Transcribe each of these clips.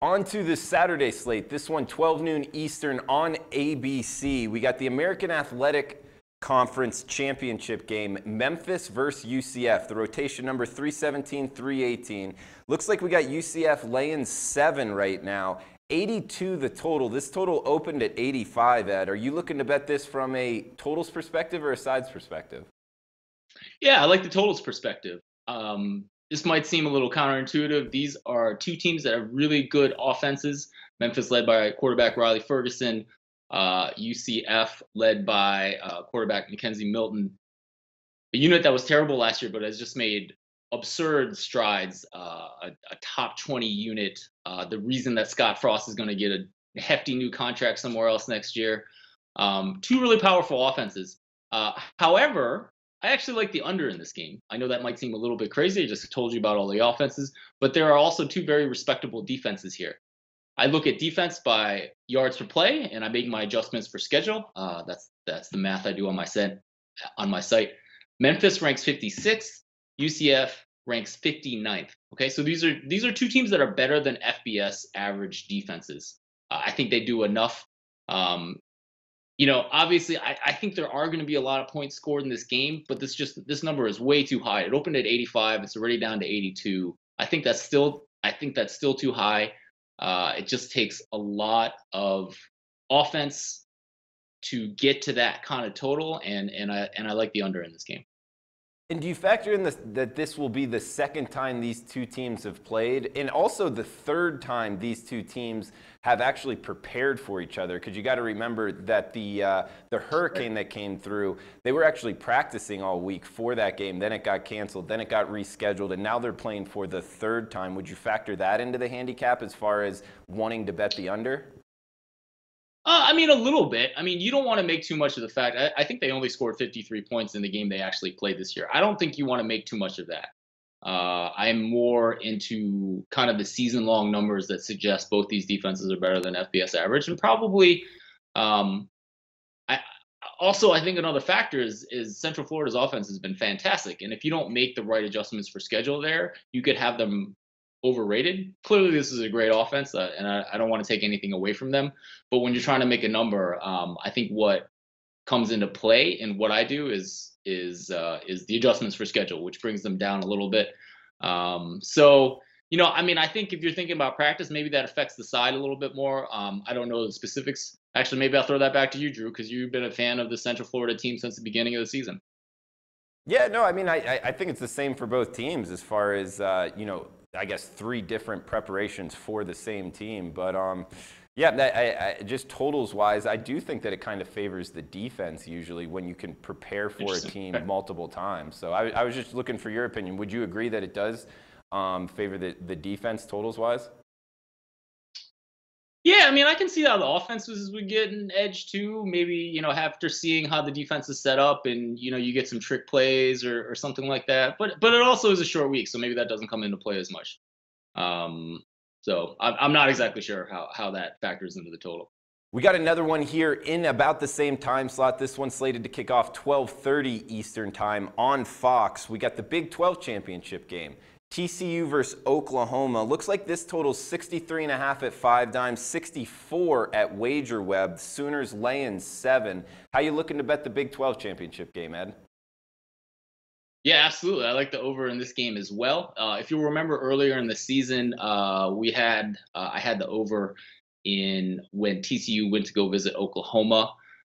On to the Saturday slate. This one, 12 noon Eastern on ABC. We got the American Athletic Conference Championship game, Memphis versus UCF. The rotation number 317, 318. Looks like we got UCF laying 7 right now. 82 the total. This total opened at 85, Ed. Are you looking to bet this from a totals perspective or a sides perspective? Yeah, I like the totals perspective. This might seem a little counterintuitive. These are two teams that have really good offenses. Memphis led by quarterback Riley Ferguson, UCF led by quarterback Mackenzie Milton. A unit that was terrible last year, but has just made absurd strides. A top 20 unit. The reason that Scott Frost is going to get a hefty new contract somewhere else next year. Two really powerful offenses. However, I actually like the under in this game. I know that might seem a little bit crazy. I just told you about all the offenses, but there are also two very respectable defenses here. I look at defense by yards per play, and I make my adjustments for schedule. That's the math I do on my site. Memphis ranks 56th. UCF ranks 59th. Okay, so these are two teams that are better than FBS average defenses. I think they do enough. Obviously, I think there are going to be a lot of points scored in this game, but this number is way too high. It opened at 85. It's already down to 82. I think that's still too high. It just takes a lot of offense to get to that kind of total, and I like the under in this game. And do you factor in that this will be the second time these two teams have played, and also the third time these two teams have actually prepared for each other? Because you got to remember that the hurricane that came through, they were actually practicing all week for that game. Then it got canceled. Then it got rescheduled, and now they're playing for the third time. Would you factor that into the handicap as far as wanting to bet the under? A little bit. You don't want to make too much of the fact. I think they only scored 53 points in the game they actually played this year. I don't think you want to make too much of that. I'm more into kind of the season-long numbers that suggest both these defenses are better than FBS average, and probably. I think another factor is Central Florida's offense has been fantastic, and if you don't make the right adjustments for schedule there, you could have them overrated. Clearly, this is a great offense, and I don't want to take anything away from them. But when you're trying to make a number, I think what comes into play and what I do is the adjustments for schedule, which brings them down a little bit. I think if you're thinking about practice, maybe that affects the side a little bit more. I don't know the specifics. Actually, maybe I'll throw that back to you, Drew, because you've been a fan of the Central Florida team since the beginning of the season. Yeah, no, I think it's the same for both teams as far as I guess 3 different preparations for the same team. But just totals wise, I do think that it kind of favors the defense usually when you can prepare for a team multiple times. So I was just looking for your opinion. Would you agree that it does favor the defense totals wise? Yeah, I can see how the offenses would get an edge too. Maybe, after seeing how the defense is set up and, you get some trick plays or something like that. But it also is a short week, so maybe that doesn't come into play as much. So I'm not exactly sure how that factors into the total. We got another one here in about the same time slot. This one's slated to kick off 12:30 Eastern time on Fox. We got the Big 12 championship game. TCU versus Oklahoma. Looks like this totals 63.5 at 5 Dimes, 64 at WagerWeb. Sooners laying 7. How you looking to bet the Big 12 championship game, Ed? Yeah, absolutely. I like the over in this game as well. If you'll remember earlier in the season, I had the over in when TCU went to go visit Oklahoma.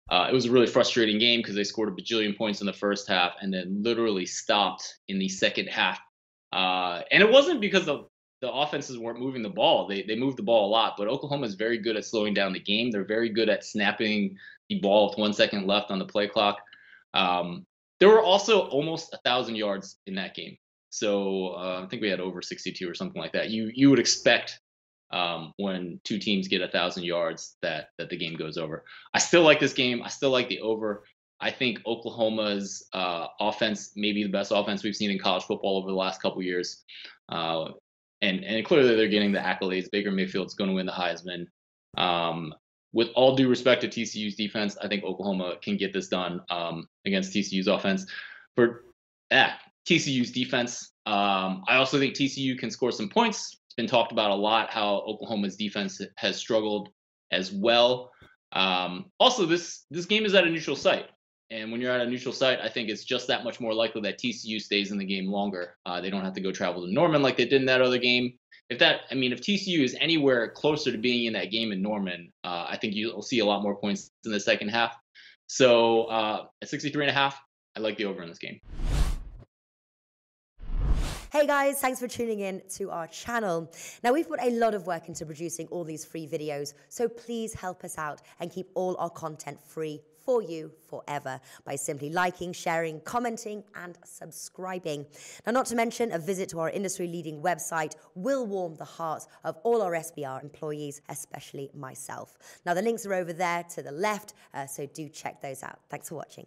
It was a really frustrating game because they scored a bajillion points in the first half and then literally stopped in the second half. And it wasn't because the offenses weren't moving the ball. They moved the ball a lot, but Oklahoma is very good at slowing down the game. They're very good at snapping the ball with 1 second left on the play clock. There were also almost 1,000 yards in that game. So I think we had over 62 or something like that. You would expect when two teams get 1,000 yards that the game goes over. I still like this game. I still like the over. I think Oklahoma's offense may be the best offense we've seen in college football over the last couple years. And clearly they're getting the accolades. Baker Mayfield's going to win the Heisman. With all due respect to TCU's defense, I think Oklahoma can get this done against TCU's offense. For TCU's defense, I also think TCU can score some points. been talked about a lot how Oklahoma's defense has struggled as well. Also, this game is at a neutral site. And when you're at a neutral site, I think it's just that much more likely that TCU stays in the game longer. They don't have to go travel to Norman like they did in that other game. If TCU is anywhere closer to being in that game in Norman, I think you'll see a lot more points in the second half. So at 63.5, I like the over in this game. Hey guys, thanks for tuning in to our channel. Now, we've put a lot of work into producing all these free videos, so please help us out and keep all our content free for you forever by simply liking, sharing, commenting, and subscribing. Now, not to mention, a visit to our industry-leading website will warm the hearts of all our SBR employees, especially myself. Now, the links are over there to the left, so do check those out. Thanks for watching.